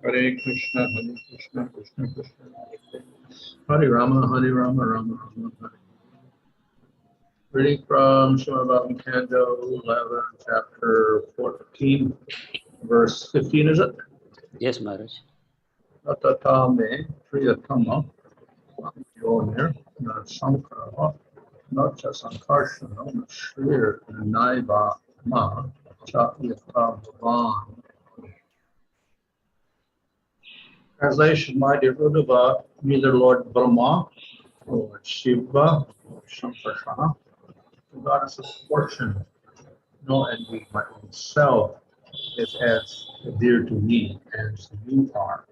Hare Krishna, Krishna Krishna, Hare Rama, Rama Rama, Hare. Reading from Śrīla Madhvācārya Canto 11, chapter 14, verse 15, is it? Yes, Maharaj. Tathā me priya-tamaḥ, ātma-yonir, saṅkaraḥ, saṅkarṣaṇo, śrīr, naivātmā, yathā bhavān. Translation, my dear Uddhava, neither Lord Brahmā, Lord Śiva, or saṅkarṣaṇa, the goddess of fortune, nor envy my own self, is as dear to me as you are.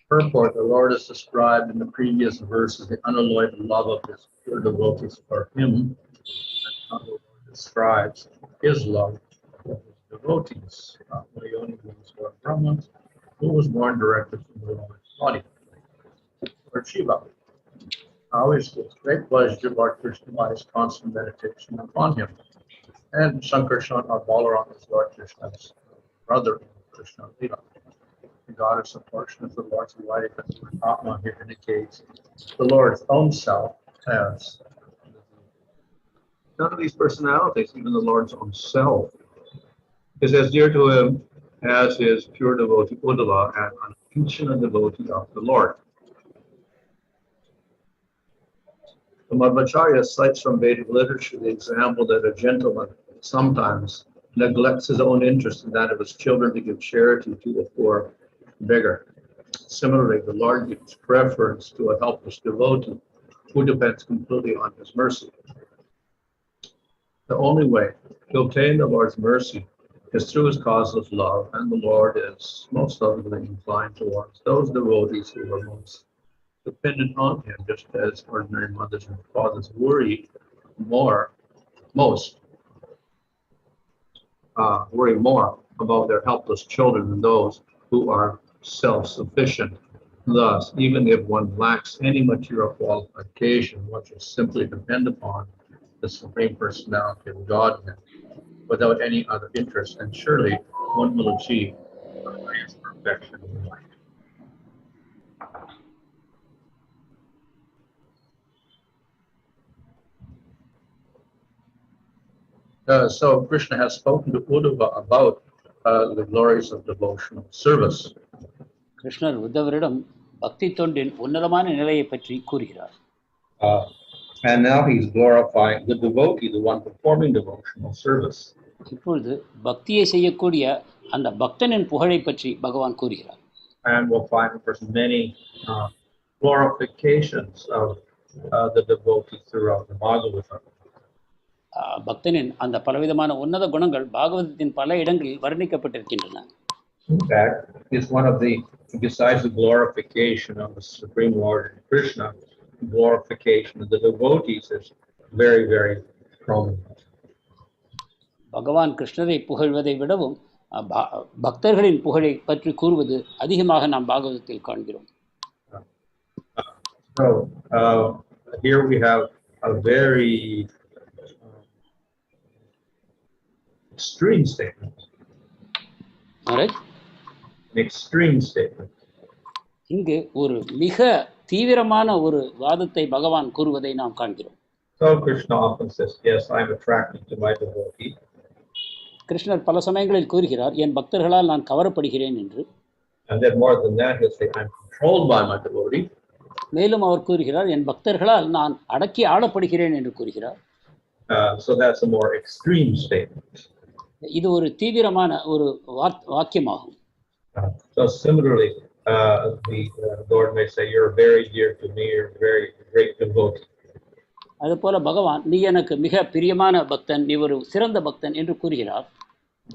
Purport, the Lord is described in the previous verses, the unalloyed love of his pure devotees for him, and how the Lord describes his love for his devotees. Ātma-yoni means Lord Brahmā, who was born directly from the Lord's body. Lord Śiva, how is this great pleasure to Lord Kṛṣṇa by his constant meditation upon him. And saṅkarṣaṇa, or Balarāma, is Lord Kṛṣṇa's brother in kṛṣṇa-līlā. The goddess of fortune is the Lord's wife, and the ātma here indicates the Lord's own self as none of these personalities, even the Lord's own self, is as dear to him as his pure devotee Uddhava, and unconditional devotee of the Lord. The Madhvācārya cites from Vedic literature the example that a gentleman sometimes neglects his own interest in that of his children to give charity to the poor beggar. Similarly, the Lord gives preference to a helpless devotee who depends completely on his mercy. The only way to obtain the Lord's mercy is through his causeless love, and the Lord is most lovingly inclined towards those devotees who are most dependent on him, just as ordinary mothers and fathers worry more about their helpless children than those who are self-sufficient. Thus, even if one lacks any material qualification, one should simply depend upon the Supreme Personality of Godhead without any other interest, and surely one will achieve the highest perfection in life. So Kṛṣṇa has spoken to Uddhava about the glories of devotional service. கிருஷ்ணர் உத்தவரிடம் பக்தி தொண்டின் உன்னதமான நிலையை பற்றி கூறுகிறார். And now he's glorifying the devotee, the one performing devotional service. இப்பொழுது பக்தியை செய்யக்கூடிய அந்த பக்தனின் புகழை பற்றி பகவான் கூறுகிறார். And we'll find, of course, many glorifications of the devotee throughout the Bhagavatam. பக்தனின் அந்த பலவிதமான உன்னத குணங்கள் பாகவதத்தின் பல இடங்களில் வர்ணிக்கப்பட்டிருக்கின்றன. In fact, it's one of the, besides the glorification of the Supreme Lord Kṛṣṇa, glorification of the devotees is very, very prominent. பகவான் கிருஷ்ணரை புகழ்வதை விடவும் பக்தர்களின் புகழை பற்றி கூறுவது அதிகமாக நாம் பாகவதத்தில் காண்கிறோம். So here we have a very extreme statement. Alright? An extreme statement. இங்கு ஒரு மிக தீவிரமான ஒரு வாதத்தை பகவான் கூறுவதை நாம் காண்கிறோம். So Kṛṣṇa often says, yes, I am attracted to my devotee. கிருஷ்ணர் பல சமயங்களில் கூறுகிறார், என் பக்தர்களால் நான் கவரப்படுகிறேன் என்று. And then more than that, he'll say, I'm controlled by my devotee. மேலும் அவர் கூறுகிறார், என் பக்தர்களால் நான் அடக்கி ஆளப்படுகிறேன் என்று கூறுகிறார். So that's a more extreme statement. இது ஒரு தீவிரமான ஒரு வாக்கியமாகும். So similarly, the Lord may say, you're very dear to me, you're a very great devotee. அதுபோல பகவான், நீ எனக்கு மிக பிரியமான பக்தன், நீ ஒரு சிறந்த பக்தன் என்று கூறுகிறார்.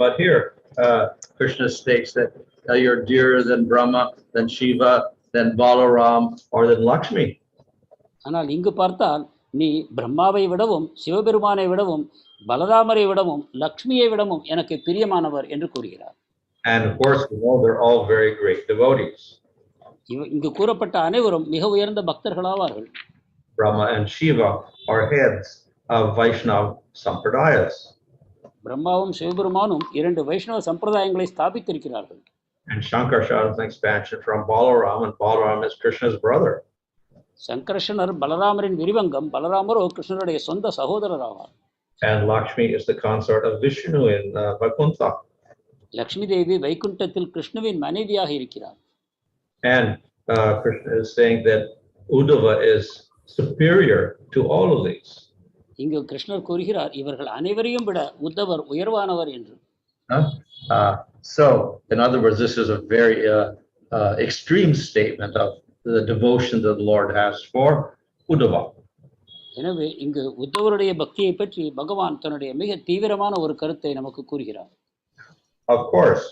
But here, Kṛṣṇa states that you're dearer than Brahma, than Śiva, than Balarāma, or than Lakshmi. ஆனால் இங்கு பார்த்தால் நீ பிரம்மாவை விடவும் சிவபெருமானை விடவும் பலராமரை விடவும் லக்ஷ்மியை விடவும் எனக்கு பிரியமானவர் என்று கூறுகிறார். And of course, we know they're all very great devotees. இங்கு கூறப்பட்ட அனைவரும் மிக உயர்ந்த பக்தர்களாவார்கள். Brahma and Śiva are heads of Vaishnava sampradayas. பிரம்மாவும் சிவபெருமானும் இரண்டு வைஷ்ணவ சம்பிரதாயங்களை ஸ்தாபித்திருக்கிறார்கள். And Saṅkarṣaṇa is an expansion from Balarāma, and Balarāma is Krishna's brother. சங்கர்ஷனர் பலராமரின் விரிவங்கம், பலராமரோ கிருஷ்ணருடைய சொந்த சகோதரர் ஆவார். And Lakshmi is the consort of Vishnu in Vaikuntha. Lakshmi Devi வைகுண்டத்தில் கிருஷ்ணுவின் மனைவியாக இருக்கிறார். And Krishna is saying that Uddhava is superior to all of these. இங்கு கிருஷ்ணர் கூறுகிறார், இவர்கள் அனைவரையும் விட உத்தவர் உயர்வானவர் என்று. So, in other words, this is a very extreme statement of the devotion that the Lord has for Uddhava. எனவே இங்கு உத்தவருடைய பக்தியை பற்றி பகவான் தன்னுடைய மிக தீவிரமான ஒரு கருத்தை நமக்கு கூறுகிறார். Of course,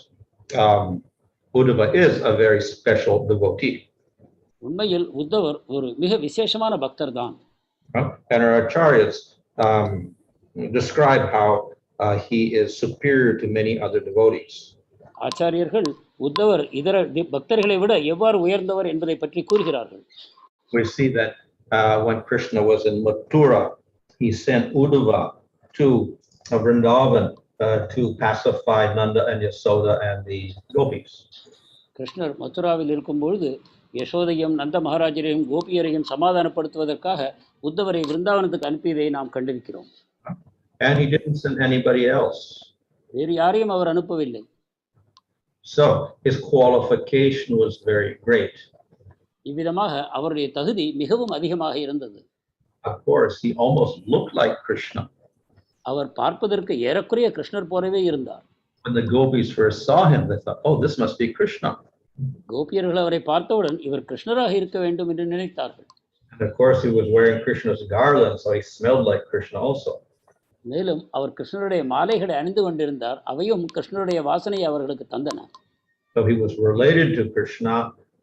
Uddhava is a very special devotee. உண்மையில் உத்தவர் ஒரு மிக விசேஷமான பக்தர் தான். And our acharyas describe how he is superior to many other devotees. ஆச்சாரியர்கள் உத்தவர் இதர பக்தர்களை விட எவ்வாறு உயர்ந்தவர் என்பதை பற்றி கூறுகிறார்கள். We see that when Krishna was in Mathura, he sent Uddhava to Vrindavan to pacify Nanda and Yasoda and the gopis. கிருஷ்ணர் மதுராவில் இருக்கும்பொழுது யசோதையும் நந்த மகாராஜரையும் கோபியரையும் சமாதானப்படுத்துவதற்காக உத்தவரை விருந்தாவனத்துக்கு அனுப்பியதை நாம் கண்டிருக்கிறோம். And he didn't send anybody else. வேறு யாரையும் அவர் அனுப்பவில்லை. So his qualification was very great. இவ்விதமாக அவருடைய தகுதி மிகவும் அதிகமாக இருந்தது. Of course, he almost looked like Krishna. அவர் பார்ப்பதற்கு ஏறக்குறைய கிருஷ்ணர் போலவே இருந்தார். When the gopis first saw him, they thought, "Oh, this must be Krishna." கோபியர்கள் அவரை பார்த்தவுடன் இவர் கிருஷ்ணராக இருக்க வேண்டும் என்று நினைத்தார்கள். And of course, he was wearing Krishna's garland, so he smelled like Krishna also. மேலும் அவர் கிருஷ்ணருடைய மாலைகளை அணிந்து கொண்டிருந்தார், அவையும் கிருஷ்ணருடைய வாசனையை அவர்களுக்கு தந்தன. So he was related to Krishna,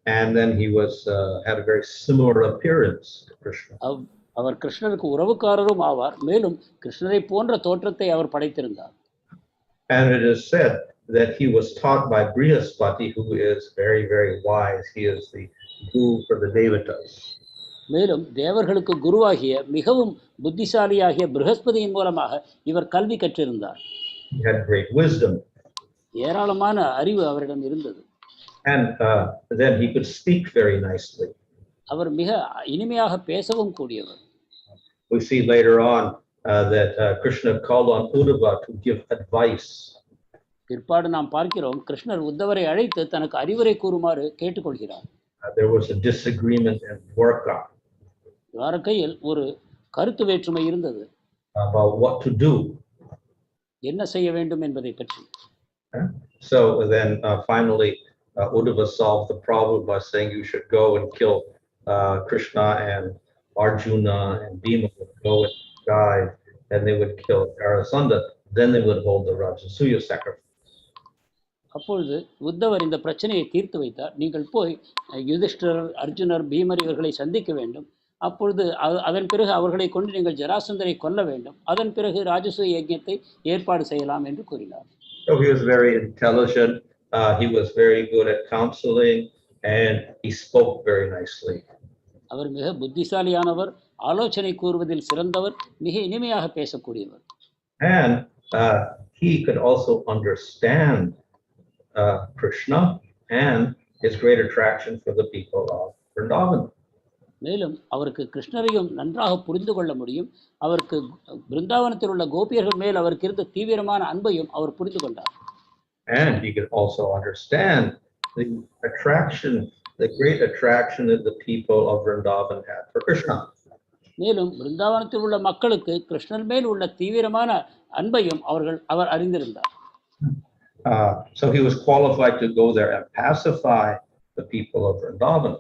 and then he was had a very similar appearance to Krishna. அவர் கிருஷ்ணருக்கு உறவுக்காரரும் ஆவார், மேலும் கிருஷ்ணரை போன்ற தோற்றத்தை அவர் படைத்திருந்தார். And it is said that he was taught by Brihaspati, who is very, very wise. He is the guru for the devotees. மேலும் தேவர்களுக்கு குருவாகிய மிகவும் புத்திசாலியாகிய ப்ரஹஸ்பதியின் மூலமாக இவர் கல்வி கற்றிருந்தார். He had great wisdom. ஏராளமான அறிவு அவரிடம் இருந்தது. And then he could speak very nicely. அவர் மிக இனிமையாக பேசவும் கூடியவர். We see later on that Krishna called on Uddhava to give advice. பிற்பாடு நாம் பார்க்கிறோம், கிருஷ்ணர் உத்தவரை அழைத்து தனக்கு அறிவுரை கூறுமாறு கேட்டுக்கொள்கிறார். There was a disagreement in Dwarka துவாரகையில் ஒரு கருத்து வேற்றுமை இருந்தது. about what to do. என்ன செய்ய வேண்டும் என்பதை பற்றி. So then finally Uddhava solved the problem by saying you should go and kill Krishna, and Arjuna and Bhima would go and die, and they would kill Karasanda. Then they would hold the Rajasuya sacrifice. அப்பொழுது உத்தவர் இந்த பிரச்சனையை தீர்த்து வைத்தார். நீங்கள் போய் யுதிஷ்டிரர், அர்ஜுனர், பீமர் இவர்களை சந்திக்க வேண்டும். அப்பொழுது அதன் பிறகு அவர்களை கொண்டு நீங்கள் ஜராசந்தரை கொல்ல வேண்டும். அதன் பிறகு ராஜசூய யஜ்ஞத்தை ஏற்பாடு செய்யலாம் என்று கூறினார். So he was very intelligent. He was very good at counseling, and he spoke very nicely. அவர் மிக புத்திசாலியானவர், ஆலோசனை கூறுவதில் சிறந்தவர், மிக இனிமையாக பேசக்கூடியவர். And he could also understand Kṛṣṇa and his great attraction for the people of Vrindavan. மேலும் அவருக்கு கிருஷ்ணரையும் நன்றாக புரிந்து கொள்ள முடியும். அவருக்கு பிருந்தாவனத்தில் உள்ள கோபியர்கள் மேல் அவருக்கு இருந்த தீவிரமான அன்பையும் அவர் புரிந்து கொண்டார். And he could also understand the attraction, the great attraction that the people of Vrindavan had for Kṛṣṇa. மேலும் பிருந்தாவனத்தில் உள்ள மக்களுக்கு கிருஷ்ணன் மேல் உள்ள தீவிரமான அன்பையும் அவர் அறிந்திருந்தார். So he was qualified to go there and pacify the people of Vrindavan.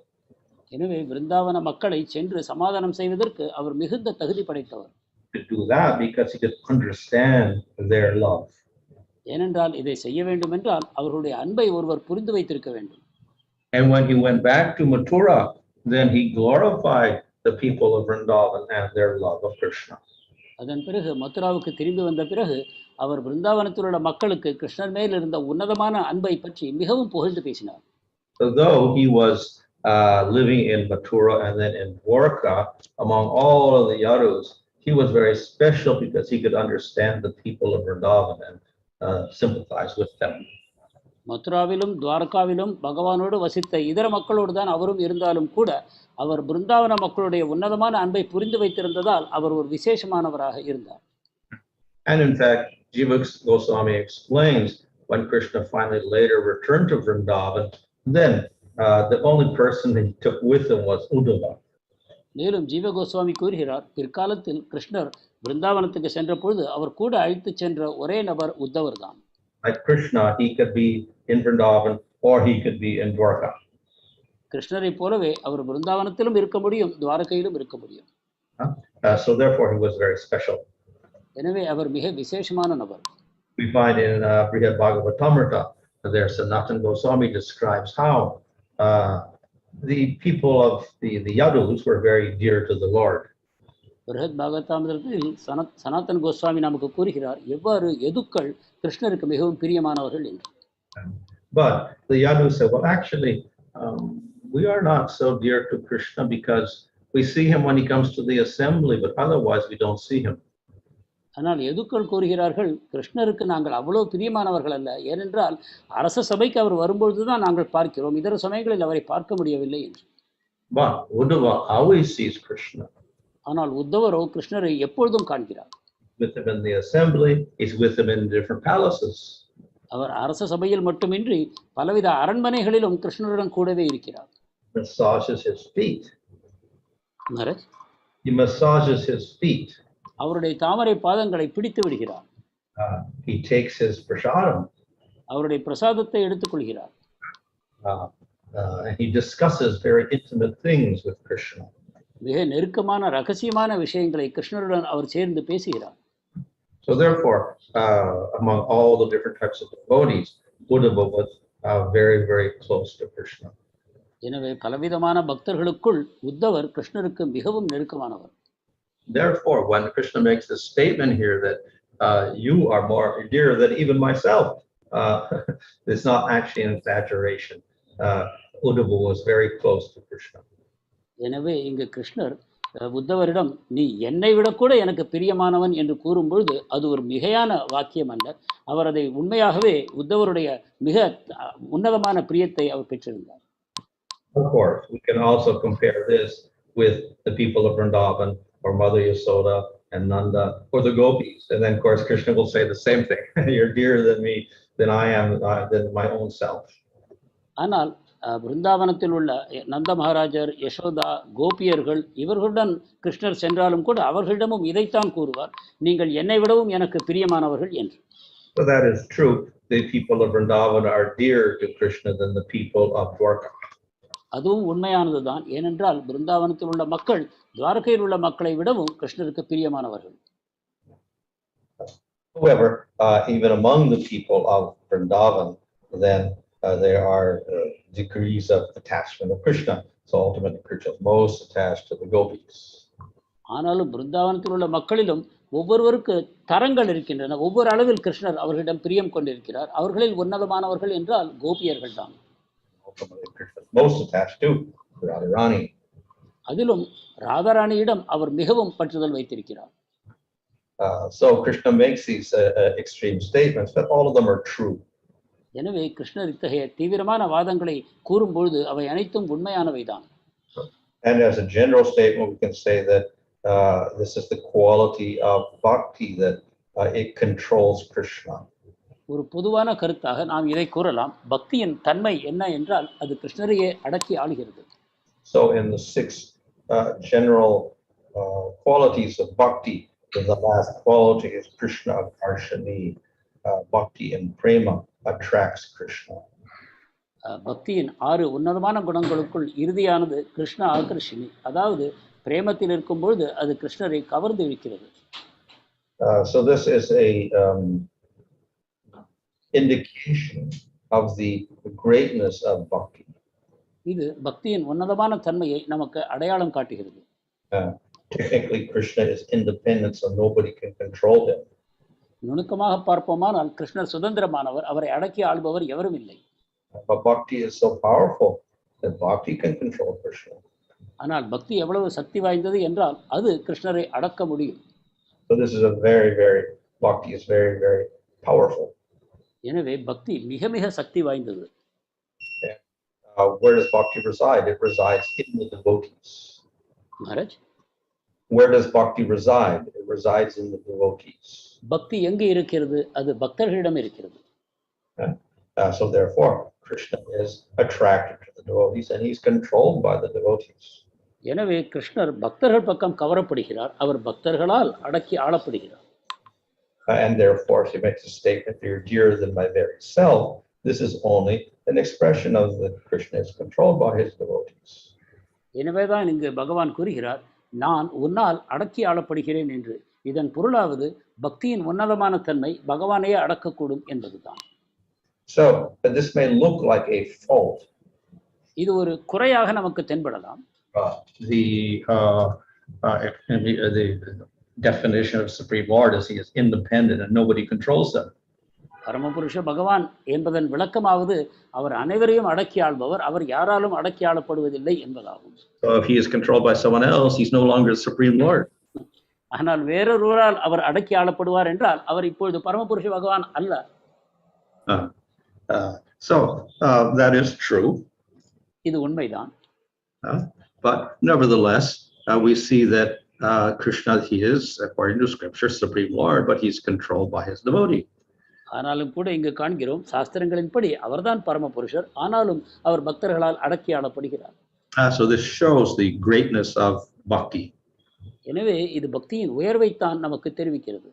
எனவே பிருந்தாவன மக்களை சென்று சமாதானம் செய்வதற்கு அவர் மிகுந்த தகுதி படைத்தவர். To do that because he could understand their love. ஏனென்றால் இதை செய்ய வேண்டும் என்றால் அவர்களுடைய அன்பை ஒருவர் புரிந்து வைத்திருக்க வேண்டும். And when he went back to Mathura, then he glorified the people of Vrindavan and their love of Kṛṣṇa. அதன் பிறகு மதுராவுக்கு திரும்பி வந்த பிறகு அவர் பிருந்தாவனத்தில் உள்ள மக்களுக்கு கிருஷ்ணர் மேல் இருந்த உன்னதமான அன்பை பற்றி மிகவும் புகழ்ந்து பேசினார். So though he was living in Mathura and then in Dwarka among all of the Yadus, he was very special because he could understand the people of Vrindavan and sympathize with them. மதுராவிலும் துவாரகாவிலும் பகவானோடு வசித்த இதர மக்களோடு தான் அவரும் இருந்தாலும் கூட அவர் பிருந்தாவன மக்களுடைய உன்னதமான அன்பை புரிந்து வைத்திருந்ததால் அவர் ஒரு விசேஷமானவராக இருந்தார். And in fact, Jiva Goswami explains when Krishna finally later returned to Vrindavan, then the only person that he took with him was Uddhava. மேலும் ஜீவ கோஸ்வாமி கூறுகிறார், பிற்காலத்தில் கிருஷ்ணர் பிருந்தாவனத்துக்கு சென்ற பொழுது அவர் கூட அழைத்து சென்ற ஒரே நபர் உத்தவர் தான். Like Kṛṣṇa, he could be in Vrindavan or he could be in Dwarka. கிருஷ்ணரை போலவே அவர் பிருந்தாவனத்திலும் இருக்க முடியும், துவாரகையிலும் இருக்க முடியும். So therefore he was very special. எனவே அவர் மிக விசேஷமான நபர். We find in priya-tamaḥ there Sanatana Goswami describes how the people of the Yadus were very dear to the Lord. பிருஹத் பாகவதாமிரத்தில் Sanatan Goswami நமக்கு கூறுகிறார் எவ்வாறு யதுக்கள் கிருஷ்ணருக்கு மிகவும் பிரியமானவர்கள் என்று. But the Yadus said, well, actually, we are not so dear to Kṛṣṇa because we see him when he comes to the assembly, but otherwise we don't see him. ஆனால் யதுக்கள் கூறுகிறார்கள் கிருஷ்ணருக்கு நாங்கள் அவ்வளவு பிரியமானவர்கள் அல்ல, ஏனென்றால் அரச சபைக்கு அவர் வரும்பொழுதுதான் நாங்கள் பார்க்கிறோம், இதர சமயங்களில் அவரை பார்க்க முடியவில்லை என்று. But Uddhava always sees Kṛṣṇa. ஆனால் உத்தவரோ கிருஷ்ணரை எப்பொழுதும் காண்கிறார். With him in the assembly, he's with him in different palaces. அவர் அரச சபையில் மட்டுமின்றி பலவித அரண்மனைகளிலும் கிருஷ்ணருடன் கூடவே இருக்கிறார். Massages his feet. மரத் He massages his feet. அவருடைய தாமரை பாதங்களை பிடித்து விடுகிறார். He takes his prasadam. அவருடைய பிரசாதத்தை எடுத்துக்கொள்கிறார். And he discusses very intimate things with Kṛṣṇa. மிக நெருக்கமான ரகசியமான விஷயங்களை கிருஷ்ணருடன் அவர் சேர்ந்து பேசுகிறார். So therefore, among all the different types of devotees, Uddhava was very, very close to Kṛṣṇa. எனவே பலவிதமான பக்தர்களுக்குள் உத்தவர் கிருஷ்ணருக்கு மிகவும் நெருக்கமானவர். Therefore, when Kṛṣṇa makes this statement here that you are more dear than even myself, it's not actually an exaggeration. Uddhava was very close to Kṛṣṇa. எனவே இங்கு கிருஷ்ணர் உத்தவரிடம் நீ என்னை விட கூட எனக்கு பிரியமானவன் என்று கூறும்பொழுது அது ஒரு மிகையான வாக்கியம் அல்ல. அவர் அதை உண்மையாகவே உத்தவருடைய மிக உன்னதமான பிரியத்தை அவர் பெற்றிருந்தார். Of course, we can also compare this with the people of Vrindavan or Mother Yasoda and Nanda or the gopis. And then, of course, Kṛṣṇa will say the same thing. You're dearer than me, than I am, than my own self. ஆனால் பிருந்தாவனத்தில் உள்ள நந்த மகாராஜர், யசோதா, கோபியர்கள் இவர்களுடன் கிருஷ்ணர் சென்றாலும் கூட அவர்களிடமும் இதைத்தான் கூறுவார், நீங்கள் என்னை விடவும் எனக்கு பிரியமானவர்கள் என்று. So that is true. The people of Vrindavan are dearer to Kṛṣṇa than the people of Dwarka. அதுவும் உண்மையானதுதான். ஏனென்றால் பிருந்தாவனத்தில் உள்ள மக்கள் துவாரகையில் உள்ள மக்களை விடவும் கிருஷ்ணருக்கு பிரியமானவர்கள். However, even among the people of Vrindavan, then there are degrees of attachment of Kṛṣṇa. So ultimately, Kṛṣṇa is most attached to the gopis. ஆனாலும் பிருந்தாவனத்தில் உள்ள மக்களிலும் ஒவ்வொருவருக்கு தரங்கள் இருக்கின்றன. ஒவ்வொரு அளவில் கிருஷ்ணர் அவர்களிடம் பிரியம் கொண்டிருக்கிறார். அவர்களில் உன்னதமானவர்கள் என்றால் கோபியர்கள் தான். Most attached to Radharani. அதிலும் ராதாராணியிடம் அவர் மிகவும் பற்றுதல் வைத்திருக்கிறார். So Kṛṣṇa makes these extreme statements, but all of them are true. எனவே கிருஷ்ணர் இத்தகைய தீவிரமான வாதங்களை கூறும்பொழுது அவை அனைத்தும் உண்மையானவைதான். And as a general statement, we can say that this is the quality of bhakti, that it controls Kṛṣṇa. ஒரு பொதுவான கருத்தாக நாம் இதை கூறலாம், பக்தியின் தன்மை என்ன என்றால் அது கிருஷ்ணரையே அடக்கி ஆளுகிறது. So in the six general qualities of bhakti, the last quality is Kṛṣṇa Akarshani. Bhakti and prema attracts Kṛṣṇa. பக்தியின் 6 உன்னதமான குணங்களுக்குள் இறுதியானது கிருஷ்ண ஆகர்ஷினி, அதாவது பிரேமத்தில் இருக்கும் பொழுது அது கிருஷ்ணரை கவர்ந்து இழுக்கிறது. So this is a indication of the greatness of bhakti. இது பக்தியின் உன்னதமான தன்மையை நமக்கு அடையாளம் காட்டுகிறது. Technically, Kṛṣṇa is independent, so nobody can control him. நுணுக்கமாக பார்ப்போமானால் கிருஷ்ணர் சுதந்திரமானவர், அவரை அடக்கி ஆள்பவர் எவரும் இல்லை. But bhakti is so powerful that bhakti can control Kṛṣṇa. ஆனால் பக்தி எவ்வளவு சக்தி வாய்ந்தது என்றால் அது கிருஷ்ணரை அடக்க முடியும். So this is a very, very, bhakti is very, very powerful. எனவே பக்தி மிக மிக சக்தி வாய்ந்தது. Where does bhakti reside? It resides in the devotees. Maharaj, Where does bhakti reside? It resides in the devotees. பக்தி எங்கே இருக்கிறது? அது பக்தர்களிடம் இருக்கிறது. So therefore, Krishna is attracted to the devotees and he's controlled by the devotees. எனவே கிருஷ்ணர் பக்தர்கள் பக்கம் கவரப்படுகிறார், அவர் பக்தர்களால் அடக்கி ஆளப்படுகிறார். And therefore, he makes a statement, "You're dearer than my very self." This is only an expression of that Krishna is controlled by his devotees. எனவேதான் இங்கு பகவான் கூறுகிறார், நான் உன்னால் அடக்கி ஆளப்படுகிறேன் என்று. இதன் பொருளாவது பக்தியின் உன்னதமான தன்மை பகவானையே அடக்கக்கூடும் என்பதுதான். So this may look like a fault. இது ஒரு குறையாக நமக்கு தென்படலாம். The definition of Supreme Lord is he is independent and nobody controls him. பரமபுருஷ பகவான் என்பதன் விளக்கமாவது அவர் அனைவரையும் அடக்கி ஆள்பவர், அவர் யாராலும் அடக்கி ஆளப்படுவதில்லை என்பதாகும். So if he is controlled by someone else, he's no longer the Supreme Lord. ஆனால் வேறொருவரால் அவர் அடக்கி ஆளப்படுவார் என்றால் அவர் இப்பொழுது பரமபுருஷ பகவான் அல்ல. So that is true. இது உண்மைதான். But nevertheless, we see that Krishna, he is, according to scripture, Supreme Lord, but he's controlled by his devotee. ஆனாலும் கூட இங்கு காண்கிறோம், சாஸ்திரங்களின்படி அவர்தான் பரமபுருஷர், ஆனாலும் அவர் பக்தர்களால் அடக்கி ஆளப்படுகிறார். So this shows the greatness of bhakti. எனவே இது பக்தியின் உயர்வைத்தான் நமக்கு தெரிவிக்கிறது.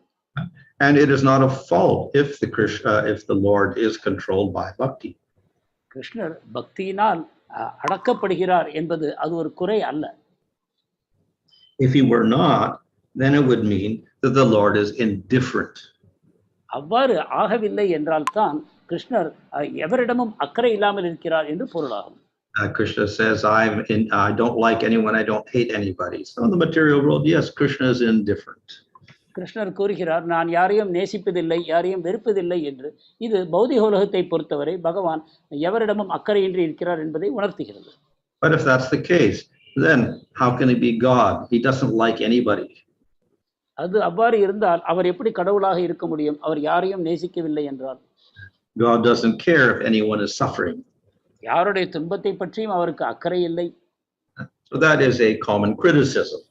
And it is not a fault if the Lord is controlled by bhakti. கிருஷ்ணர் பக்தியினால் அடக்கப்படுகிறார் என்பது அது ஒரு குறை அல்ல. If he were not, then it would mean that the Lord is indifferent. அவ்வாறு ஆகவில்லை என்றால் தான் கிருஷ்ணர் எவரிடமும் அக்கறை இல்லாமல் இருக்கிறார் என்று பொருளாகும். Krishna says, I don't like anyone, I don't hate anybody. So in the material world, yes, Krishna is indifferent. கிருஷ்ணர் கூறுகிறார், நான் யாரையும் நேசிப்பதில்லை, யாரையும் வெறுப்பதில்லை என்று. இது பௌதிக உலகத்தை பொறுத்தவரை பகவான் எவரிடமும் அக்கறையின்றி இருக்கிறார் என்பதை உணர்த்துகிறது. But if that's the case, then how can he be God? He doesn't like anybody. அது அவ்வாறு இருந்தால் அவர் எப்படி கடவுளாக இருக்க முடியும்? அவர் யாரையும் நேசிக்கவில்லை என்றால். God doesn't care if anyone is suffering. யாருடைய துன்பத்தை பற்றியும் அவருக்கு அக்கறை இல்லை. So that is a common criticism.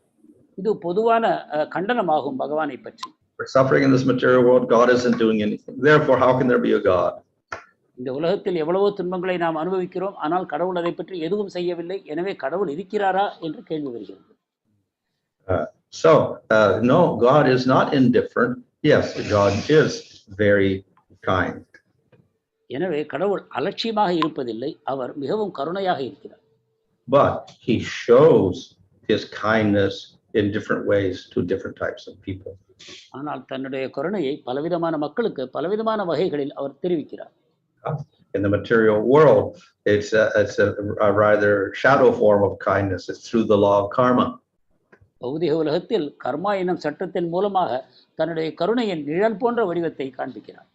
இது பொதுவான கண்டனமாகும் பகவானை பற்றி. For suffering in this material world, God isn't doing anything. Therefore, how can there be a God? இந்த உலகத்தில் எவ்வளவோ துன்பங்களை நாம் அனுபவிக்கிறோம், ஆனால் கடவுள் அதை பற்றி எதுவும் செய்யவில்லை. எனவே கடவுள் இருக்கிறாரா என்று கேள்வி வருகிறது. So, no, God is not indifferent. Yes, God is very kind. எனவே கடவுள் அலட்சியமாக இருப்பதில்லை, அவர் மிகவும் கருணையாக இருக்கிறார். But he shows his kindness in different ways to different types of people. ஆனால் தன்னுடைய கருணையை பலவிதமான மக்களுக்கு பலவிதமான வகைகளில் அவர் தெரிவிக்கிறார். In the material world, it's a rather shadow form of kindness. It's through the law of karma. பௌதிக உலகத்தில் கர்மா எனும் சட்டத்தின் மூலமாக தன்னுடைய கருணையின் நிழல் போன்ற வடிவத்தை காண்பிக்கிறார்.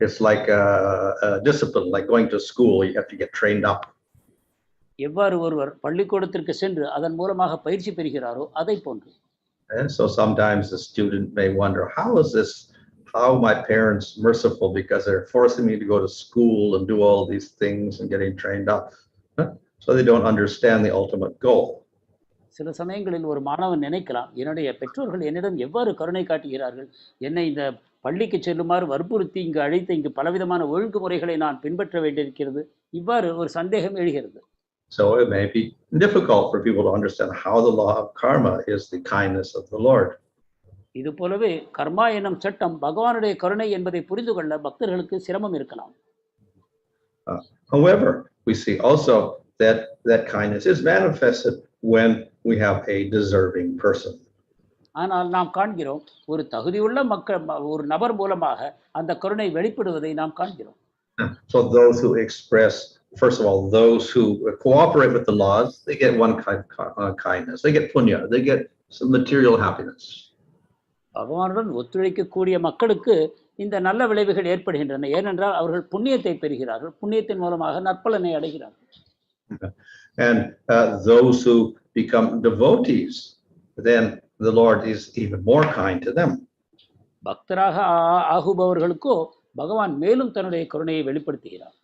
It's like a discipline, like going to school. You have to get trained up. எவ்வாறு ஒருவர் பள்ளிக்கூடத்திற்கு சென்று அதன் மூலமாக பயிற்சி பெறுகிறாரோ அதை போன்று. And so sometimes the student may wonder, how my parents merciful because they're forcing me to go to school and do all these things and getting trained up. So they don't understand the ultimate goal. சில சமயங்களில் ஒரு மாணவன் நினைக்கலாம், என்னுடைய பெற்றோர்கள் என்னிடம் எவ்வாறு கருணை காட்டுகிறார்கள், என்னை இந்த பள்ளிக்கு செல்லுமாறு வற்புறுத்தி இங்கு அழைத்து இங்கு பலவிதமான ஒழுங்குமுறைகளை நான் பின்பற்ற வேண்டியிருக்கிறது. இவ்வாறு ஒரு சந்தேகம் எழுகிறது. So it may be difficult for people to understand how the law of karma is the kindness of the Lord. இது போலவே கர்மா எனும் சட்டம் பகவானுடைய கருணை என்பதை புரிந்து கொள்ள பக்தர்களுக்கு சிரமம் இருக்கலாம். However, we see also that kindness is manifested when we have a deserving person. ஆனால் நாம் காண்கிறோம், ஒரு தகுதியுள்ள ஒரு நபர் மூலமாக அந்த கருணை வெளிப்படுவதை நாம் காண்கிறோம். So those who express, first of all, those who cooperate with the laws, they get one kind of kindness. They get punya. They get some material happiness. பகவானுடன் ஒத்துழைக்கக்கூடிய மக்களுக்கு இந்த நல்ல விளைவுகள் ஏற்படுகின்றன. ஏனென்றால் அவர்கள் புண்ணியத்தை பெறுகிறார்கள், புண்ணியத்தின் மூலமாக நற்பலனை அடைகிறார்கள். And those who become devotees, then the Lord is even more kind to them. பக்தராக ஆகுபவர்களுக்கோ பகவான் மேலும் தன்னுடைய கருணையை வெளிப்படுத்துகிறார்.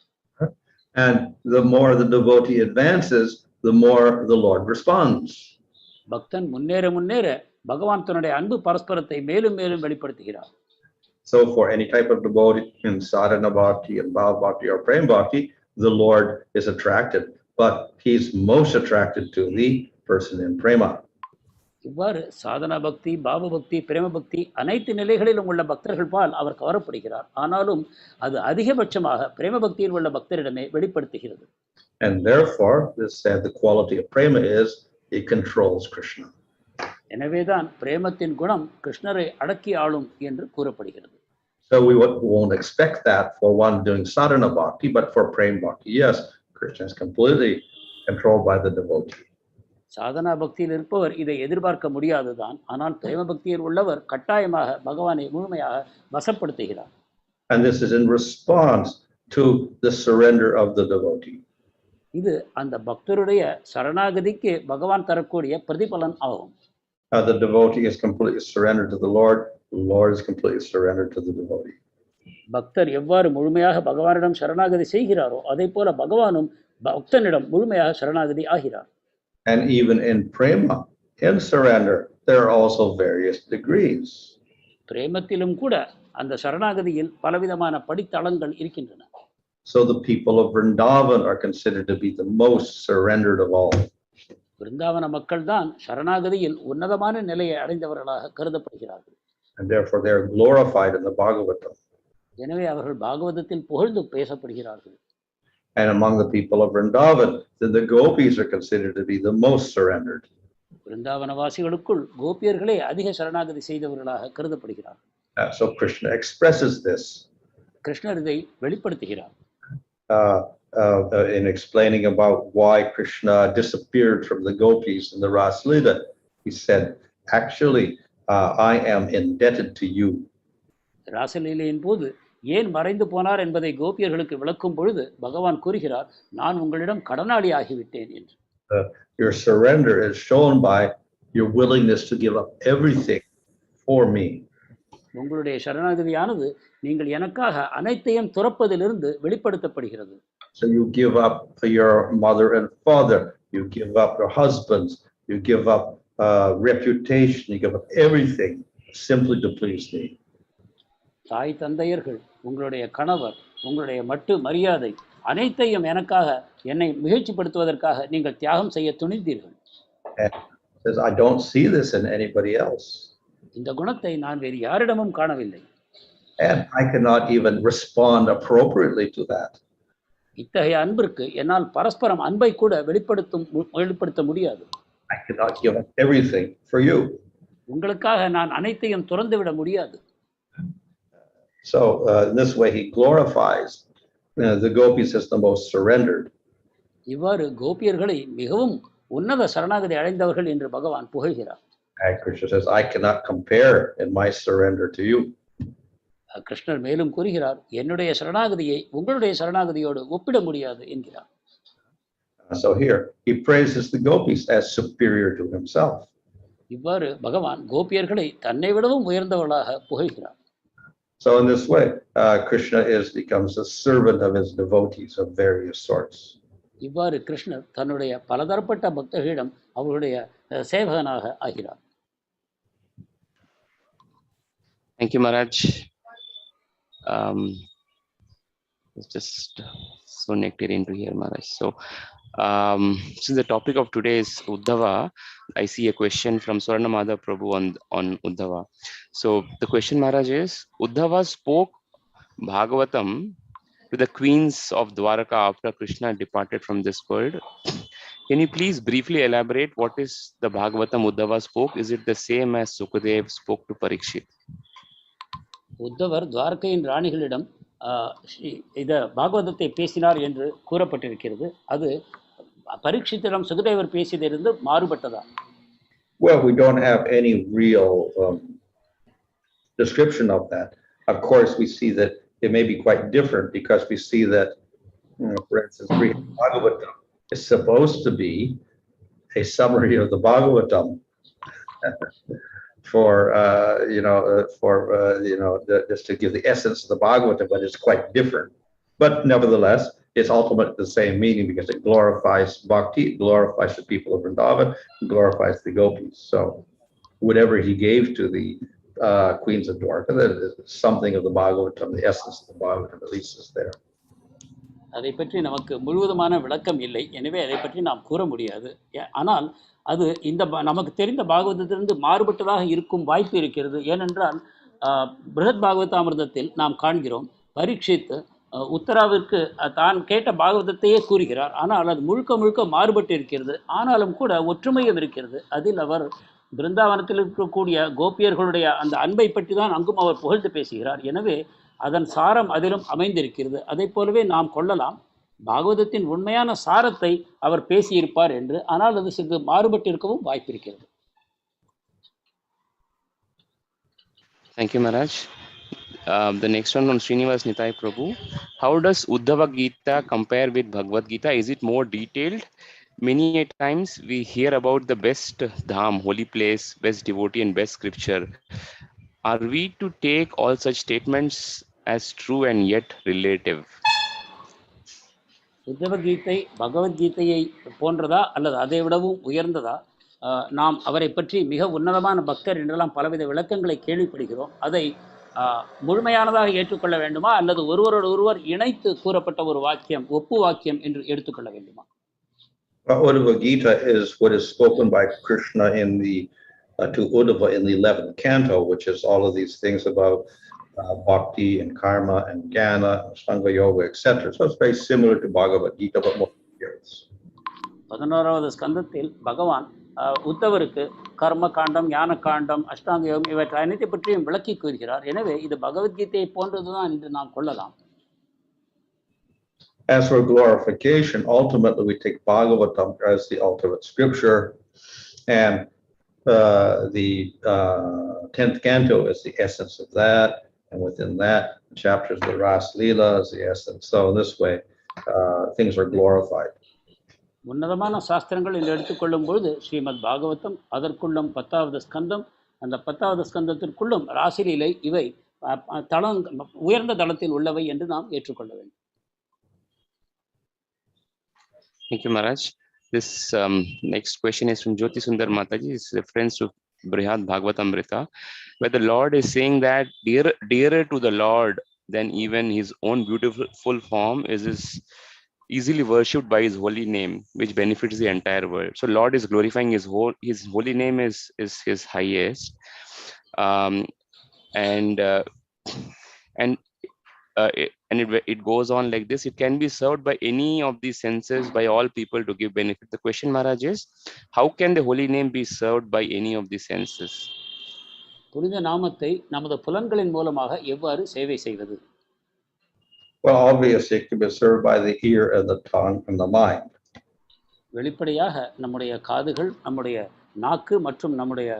And the more the devotee advances, the more the Lord responds. பக்தன் முன்னேற முன்னேற பகவான் தன்னுடைய அன்பு பரஸ்பரத்தை மேலும் மேலும் வெளிப்படுத்துகிறார். So for any type of devotee in sadhana bhakti and bhava bhakti or prema bhakti, the Lord is attracted, but he's most attracted to the person in prema. இவ்வாறு சாதனா பக்தி, பாவ பக்தி, பிரேம பக்தி அனைத்து நிலைகளிலும் உள்ள பக்தர்கள் பால் அவர் கவரப்படுகிறார். ஆனாலும் அது அதிகபட்சமாக பிரேம பக்தியில் உள்ள பக்தரிடமே வெளிப்படுத்துகிறது. And therefore, this said the quality of prema is it controls Krsna. எனவேதான் பிரேமத்தின் குணம் கிருஷ்ணரை அடக்கி ஆளும் என்று கூறப்படுகிறது. So we won't expect that for one doing sadhana bhakti, but for prema bhakti, yes, Krishna is completely controlled by the devotee. Sadhana பக்தியில் இருப்பவர் இதை எதிர்பார்க்க முடியாதுதான். ஆனால் பிரேம பக்தியில் உள்ளவர் கட்டாயமாக பகவானை முழுமையாக வசப்படுத்துகிறார். And this is in response to the surrender of the devotee. இது அந்த பக்தருடைய சரணாகதிக்கு பகவான் தரக்கூடிய பிரதிபலன் ஆகும். The devotee is completely surrendered to the Lord is completely surrendered to the devotee. பக்தர் எவ்வாறு முழுமையாக பகவானிடம் சரணாகதி செய்கிறாரோ அதே போல பகவானும் பக்தனிடம் முழுமையாக சரணாகதி ஆகிறார். And even in prema, in surrender, there are also various degrees. பிரேமத்திலும் கூட அந்த சரணாகதியில் பலவிதமான படித்தளங்கள் இருக்கின்றன. So the people of Vrindavan are considered to be the most surrendered of all. விருந்தாவன மக்கள் தான் சரணாகதியில் உன்னதமான நிலையை அடைந்தவர்களாக கருதப்படுகிறார்கள். And therefore they are glorified in the Bhagavatam. எனவே அவர்கள் பாகவதத்தில் புகழ்ந்து பேசப்படுகிறார்கள். And among the people of Vrindavan, the gopis are considered to be the most surrendered. விருந்தாவன வாசிகளுக்குள் கோபியர்களே அதிக சரணாகதி செய்தவர்களாக கருதப்படுகிறார்கள். So Krishna expresses this. கிருஷ்ணர் இதை வெளிப்படுத்துகிறார். In explaining about why Krishna disappeared from the gopis in the Raslila, he said, actually, I am indebted to you. ராசலீலையின் போது ஏன் மறைந்து போனார் என்பதை கோபியர்களுக்கு விளக்கும் பொழுது பகவான் கூறுகிறார், நான் உங்களிடம் கடனாளி ஆகிவிட்டேன் என்று. Your surrender is shown by your willingness to give up everything for me. உங்களுடைய சரணாகதியானது நீங்கள் எனக்காக அனைத்தையும் துறப்பதிலிருந்து வெளிப்படுத்தப்படுகிறது. So you give up your mother and father, you give up your husbands, you give up reputation, you give up everything simply to please me. தாய் தந்தையர்கள், உங்களுடைய கணவர், உங்களுடைய மட்டு மரியாதை அனைத்தையும் எனக்காக என்னை மிகழ்ச்சிப்படுத்துவதற்காக நீங்கள் தியாகம் செய்ய துணிந்தீர்கள். Says, I don't see this in anybody else. இந்த குணத்தை நான் வேறு யாரிடமும் காணவில்லை. And I cannot even respond appropriately to that. இத்தகைய அன்பிற்கு என்னால் பரஸ்பரம் அன்பை கூட வெளிப்படுத்த முடியாது. I cannot give up everything for you. உங்களுக்காக நான் அனைத்தையும் துறந்துவிட முடியாது. So in this way he glorifies the gopis as the most surrendered. இவ்வாறு கோபியர்களை மிகவும் உன்னத சரணாகதி அடைந்தவர்கள் என்று பகவான் புகழ்கிறார். And Krishna says, I cannot compare in my surrender to you. கிருஷ்ணர் மேலும் கூறுகிறார், என்னுடைய சரணாகதியை உங்களுடைய சரணாகதியோடு ஒப்பிட முடியாது என்கிறார். So here he praises the gopis as superior to himself. இவ்வாறு பகவான் கோபியர்களை தன்னை விடவும் உயர்ந்தவர்களாக புகழ்கிறார். So in this way, Krishna becomes a servant of his devotees of various sorts. இவ்வாறு கிருஷ்ணர் தன்னுடைய பலதரப்பட்ட பக்தர்களிடம் அவருடைய சேவகனாக ஆகிறார். Thank you, Maharaj. It's just so nectarian to hear, Maharaj. So, since the topic of today is Uddhava, I see a question from Swarnamadha Prabhu on Uddhava. So, the question, Maharaj, is Uddhava spoke Bhagavatam to the queens of Dwaraka after Krishna departed from this world. Can you please briefly elaborate what is the Bhagavatam Uddhava spoke? Is it the same as Sukadev spoke to Parikshit? உத்தவர் துவாரகையின் ராணிகளிடம் இத பாகவதத்தை பேசினார் என்று கூறப்பட்டிருக்கிறது. அது பரீட்சித்திடம் சுகதேவர் பேசியதிலிருந்து மாறுபட்டதா? Well, we don't have any real description of that. Of course, we see that it may be quite different because we see that, for instance, Bhagavatam is supposed to be a summary of the Bhagavatam. just to give the essence of the Bhagavatam, but it's quite different. But nevertheless, it's ultimately the same meaning because it glorifies bhakti, it glorifies the people of Vrindavan, it glorifies the gopis. So whatever he gave to the queens of Dwarka, that is something of the Bhagavatam, the essence of the Bhagavatam at least is there. அதை பற்றி நமக்கு முழுவதுமான விளக்கம் இல்லை, எனவே அதை பற்றி நாம் கூற முடியாது. ஆனால் அது இந்த நமக்கு தெரிந்த பாகவதத்திலிருந்து மாறுபட்டதாக இருக்கும் வாய்ப்பு இருக்கிறது. ஏனென்றால் பிருஹத் பாகவதாமிர்தத்தில் நாம் காண்கிறோம், பரீட்சித் உத்தராவிற்கு தான் கேட்ட பாகவதத்தையே கூறுகிறார். ஆனால் அது முழுக்க முழுக்க மாறுபட்டு இருக்கிறது. ஆனாலும் கூட ஒற்றுமையும் இருக்கிறது. அதில் அவர் பிருந்தாவனத்தில் இருக்கக்கூடிய கோபியர்களுடைய அந்த அன்பை பற்றி தான் அங்கும் அவர் புகழ்ந்து பேசுகிறார். எனவே அதன் சாரம் அதிலும் அமைந்திருக்கிறது. அதை போலவே நாம் கொள்ளலாம், பாகவதத்தின் உண்மையான சாரத்தை அவர் பேசியிருப்பார் என்று. ஆனால் அது சிறிது மாறுபட்டிருக்கவும் வாய்ப்பு இருக்கிறது. Thank you, Maharaj. The next one from Srinivas Nitai Prabhu. How does Uddhava Gita compare with Bhagavad Gita? Is it more detailed? Many a times we hear about the best dham, holy place, best devotee and best scripture. Are we to take all such statements as true and yet relative? உத்தவ கீதை பகவத்கீதையை போன்றதா அல்லது அதை விடவும் உயர்ந்ததா? நாம் அவரை பற்றி மிக உன்னதமான பக்தர் என்றெல்லாம் பலவித விளக்கங்களை கேள்விப்படுகிறோம். அதை முழுமையானதாக ஏற்றுக்கொள்ள வேண்டுமா அல்லது ஒருவரோடு ஒருவர் இணைத்து கூறப்பட்ட ஒரு வாக்கியம், ஒப்பு வாக்கியம் என்று எடுத்துக்கொள்ள வேண்டுமா? Uddhava Gita is what is spoken by Kṛṣṇa in the to Uddhava in the 11th canto, which is all of these things about bhakti and karma and jnana, sangha yoga, etc. So it's very similar to Bhagavad Gita, but more details. 11வது ஸ்கந்தத்தில் பகவான் உத்தவருக்கு கர்ம காண்டம், ஞான காண்டம், அஷ்டாங்க யோகம் இவற்றை அனைத்தை பற்றியும் விளக்கி கூறுகிறார். எனவே இது பகவத்கீதையை போன்றதுதான் என்று நாம் கொள்ளலாம். As for glorification, ultimately we take Bhagavatam as the ultimate scripture, and the 10th canto is the essence of that, and within that chapters the Ras-līlā is the essence. So in this way, things are glorified. உன்னதமான சாஸ்திரங்கள் என்று எடுத்துக்கொள்ளும் பொழுது ஸ்ரீமத் பாகவதம், அதற்குள்ளும் 10வது ஸ்கந்தம், அந்த 10வது ஸ்கந்தத்திற்குள்ளும் ராசிலீலை, இவை உயர்ந்த தளத்தில் உள்ளவை என்று நாம் ஏற்றுக்கொள்ள வேண்டும். Thank you, Maharaj. This next question is from Jyoti Sundar Mataji. It's reference to Brihad Bhagavatamrita, where the Lord is saying that dearer to the Lord than even his own beautiful form is easily worshipped by his holy name, which benefits the entire world. So Lord is glorifying his holy name is his highest, and it goes on like this. It can be served by any of these senses, by all people to give benefit. The question, Maharaj, is how can the holy name be served by any of these senses? புனித நாமத்தை நமது புலன்களின் மூலமாக எவ்வாறு சேவை செய்வது? Well, obviously it can be served by the ear and the tongue and the mind. வெளிப்படையாக நம்முடைய காதுகள், நம்முடைய நாக்கு மற்றும் நம்முடைய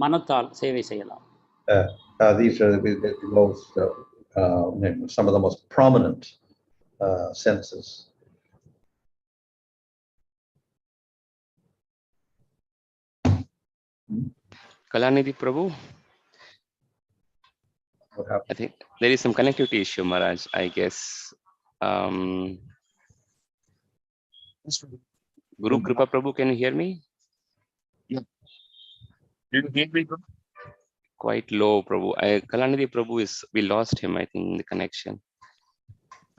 மனத்தால் சேவை செய்யலாம். These are the most some of the most prominent senses. Kalanidhi Prabhu, I think there is some connectivity issue, Maharaj, I guess. Guru Kripa Prabhu, can you hear me? Yeah. Do you hear me, Prabhu? Quite low, Prabhu. Kalanidhi Prabhu we lost him, I think, in the connection.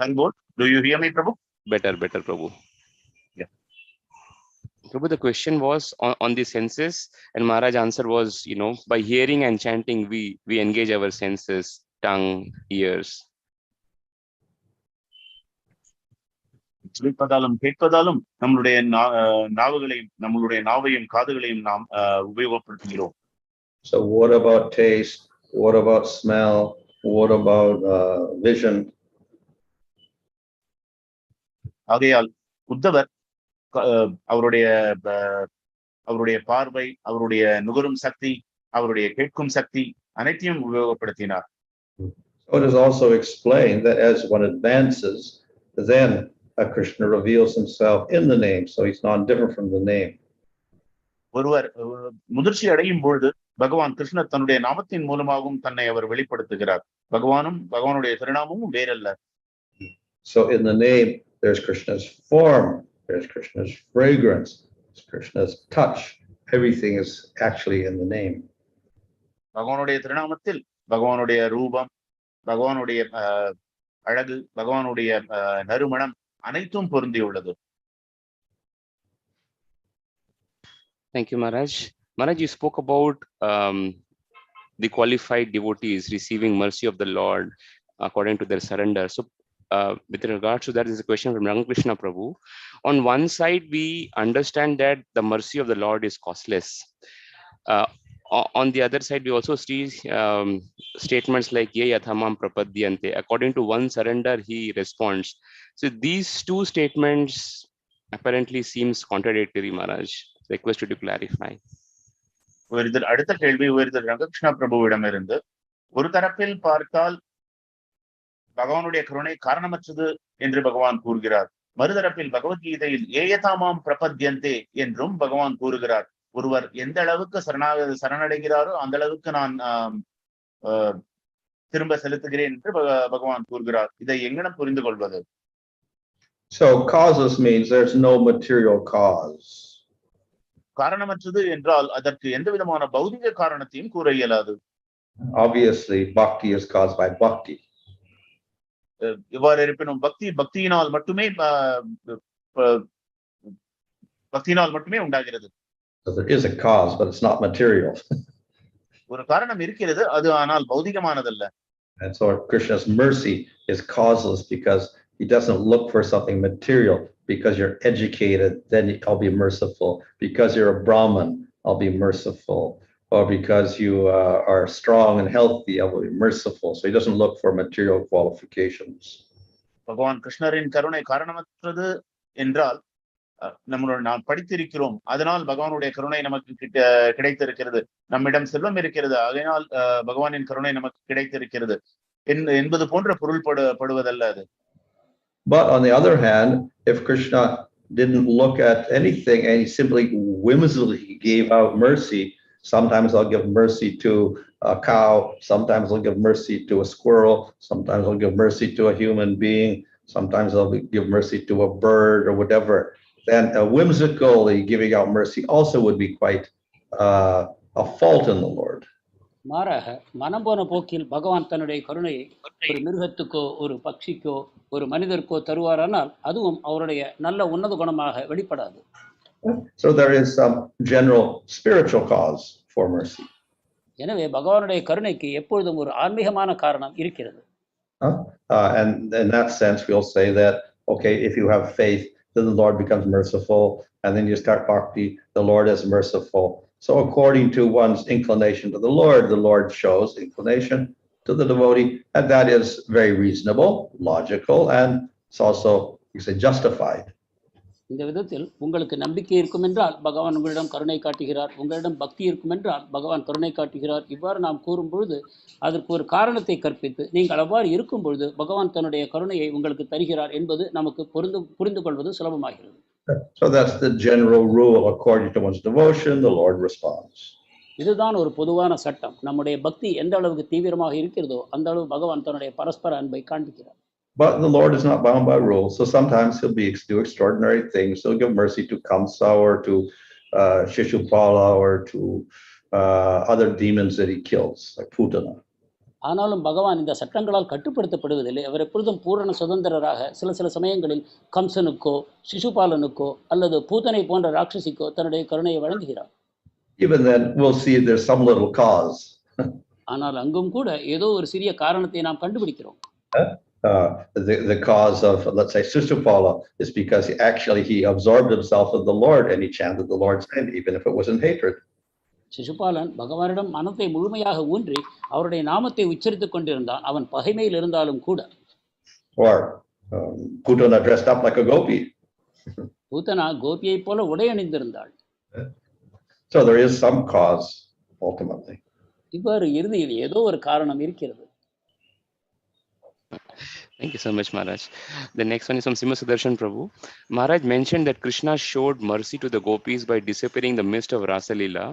And what? Do you hear me, Prabhu? Better, Prabhu. Yeah. Prabhu, the question was on the senses, and Maharaj answer was, by hearing and chanting, we engage our senses, tongue, ears. கேட்பதாலும் நம்மளுடைய நாவையும் காதுகளையும் நாம் உபயோகப்படுத்துகிறோம். So what about taste? What about smell? What about vision? ஆகையால் உத்தவர் அவருடைய பார்வை, அவருடைய நுகரும் சக்தி, அவருடைய கேட்கும் சக்தி அனைத்தையும் உபயோகப்படுத்தினார். So it is also explained that as one advances, then Kṛṣṇa reveals himself in the name, so he's not different from the name. ஒருவர் முதிர்ச்சி அடையும் பொழுது பகவான் கிருஷ்ணர் தன்னுடைய நாமத்தின் மூலமாகவும் தன்னை அவர் வெளிப்படுத்துகிறார். பகவானுடைய திருநாமமும் வேறல்ல. So in the name, there's Krishna's form, there's Krishna's fragrance, there's Krishna's touch. Everything is actually in the name. பகவானுடைய திருநாமத்தில் பகவானுடைய ரூபம், பகவானுடைய அழகு, பகவானுடைய நறுமணம் அனைத்தும் பொருந்தியுள்ளது. Thank you, Maharaj. Maharaj, you spoke about the qualified devotees receiving mercy of the Lord according to their surrender. So with regards to that, there is a question from Ramakrishna Prabhu. On one side, we understand that the mercy of the Lord is costless. On the other side, we also see statements like ye yathā prapadyante. According to one surrender, he responds. So these two statements apparently seems contradictory, Maharaj. Request you to clarify. அடுத்த கேள்வி ரங்ககிருஷ்ண பிரபுவிடம் இருந்து, ஒரு தரப்பில் பார்த்தால் பகவானுடைய கருணை காரணமற்றது என்று பகவான் கூறுகிறார். மறுதரப்பில் பகவத்கீதையில் ஏயதாமாம் பிரபத்யந்தே என்றும் பகவான் கூறுகிறார். ஒருவர் எந்த அளவுக்கு சரணடைகிறாரோ அந்த அளவுக்கு நான் திரும்ப செலுத்துகிறேன் என்று பகவான் கூறுகிறார். இதை எங்கனம் புரிந்து கொள்வது? So causes means there's no material cause. காரணமற்றது என்றால் அதற்கு எந்த விதமான பௌதிக காரணத்தையும் கூற இயலாது. Obviously, bhakti is caused by bhakti. இவ்வாறு இருப்பினும் பக்தியினால் மட்டுமே உண்டாகிறது. So there is a cause, but it's not material. ஒரு காரணம் இருக்கிறது, அது ஆனால் பௌதிகமானதல்ல. And so Krishna's mercy is causeless because he doesn't look for something material. Because you're educated, then I'll be merciful. Because you're a Brahman, I'll be merciful. Or because you are strong and healthy, I will be merciful. So he doesn't look for material qualifications. பகவான் கிருஷ்ணரின் கருணை காரணமற்றது என்றால் நாம் படித்திருக்கிறோம், அதனால் பகவானுடைய கருணை நமக்கு கிடைத்திருக்கிறது. நம்மிடம் செல்வம் இருக்கிறது, அதனால் பகவானின் கருணை நமக்கு கிடைத்திருக்கிறது என்பது போன்ற பொருள்படுவதல்ல அது. But on the other hand, if Krishna didn't look at anything and he simply whimsically gave out mercy, sometimes I'll give mercy to a cow, sometimes I'll give mercy to a squirrel, sometimes I'll give mercy to a human being, sometimes I'll give mercy to a bird or whatever, then whimsically giving out mercy also would be quite a fault in the Lord. மாறாக மனம் போன போக்கில் பகவான் தன்னுடைய கருணையை ஒரு மிருகத்துக்கோ ஒரு பட்சிக்கோ ஒரு மனிதருக்கோ தருவாரானால் அதுவும் அவருடைய நல்ல உன்னத குணமாக வெளிப்படாது. So there is some general spiritual cause for mercy. எனவே பகவானுடைய கருணைக்கு எப்பொழுதும் ஒரு ஆன்மீகமான காரணம் இருக்கிறது. And in that sense we'll say that, okay, if you have faith, then the Lord becomes merciful, and then you start bhakti, the Lord is merciful. So according to one's inclination to the Lord shows inclination to the devotee, and that is very reasonable, logical, and it's also, you say, justified. இந்த விதத்தில் உங்களுக்கு நம்பிக்கை இருக்கும் என்றால் பகவான் உங்களிடம் கருணை காட்டுகிறார், உங்களிடம் பக்தி இருக்கும் என்றால் பகவான் கருணை காட்டுகிறார். இவ்வாறு நாம் கூறும் பொழுது அதற்கு ஒரு காரணத்தை கற்பித்து நீங்கள் அவ்வாறு இருக்கும் பொழுது பகவான் தன்னுடைய கருணையை உங்களுக்கு தருகிறார் என்பது நமக்கு புரிந்து கொள்வது சுலபமாகிறது. So that's the general rule. According to one's devotion, the Lord responds. இதுதான் ஒரு பொதுவான சட்டம். நம்முடைய பக்தி எந்த அளவுக்கு தீவிரமாக இருக்கிறதோ அந்த அளவு பகவான் தன்னுடைய பரஸ்பர அன்பை காண்பிக்கிறார். But the Lord is not bound by rules. So sometimes he'll do extraordinary things. He'll give mercy to Kamsa or to Shishupala or to other demons that he kills, like Putana. ஆனாலும் பகவான் இந்த சட்டங்களால் கட்டுப்படுத்தப்படுவதில்லை. அவர் எப்பொழுதும் பூரண சுதந்திரராக சில சமயங்களில் கம்சனுக்கோ சிசுபாலனுக்கோ அல்லது பூதனை போன்ற ராட்சசிக்கோ தன்னுடைய கருணையை வழங்குகிறார். Even then we'll see there's some little cause. ஆனால் அங்கும் கூட ஏதோ ஒரு சிறிய காரணத்தை நாம் கண்டுபிடிக்கிறோம். The cause of, let's say, Shishupala is because he absorbed himself in the Lord and he chanted the Lord's name, even if it was in hatred. சிசுபாலன் பகவானிடம் மனத்தை முழுமையாக ஊன்றி அவருடைய நாமத்தை உச்சரித்துக் கொண்டிருந்தான், அவன் பகைமையில் இருந்தாலும் கூட. Or Putana dressed up like a gopi. Putana கோபியை போல உடை அணிந்திருந்தாள். So there is some cause ultimately. இவ்வாறு இறுதியில் ஏதோ ஒரு காரணம் இருக்கிறது. Thank you so much, Maharaj. The next one is from Simha Sudarshan Prabhu. Maharaj mentioned that Krishna showed mercy to the gopis by disappearing the mist of Rasa Leela.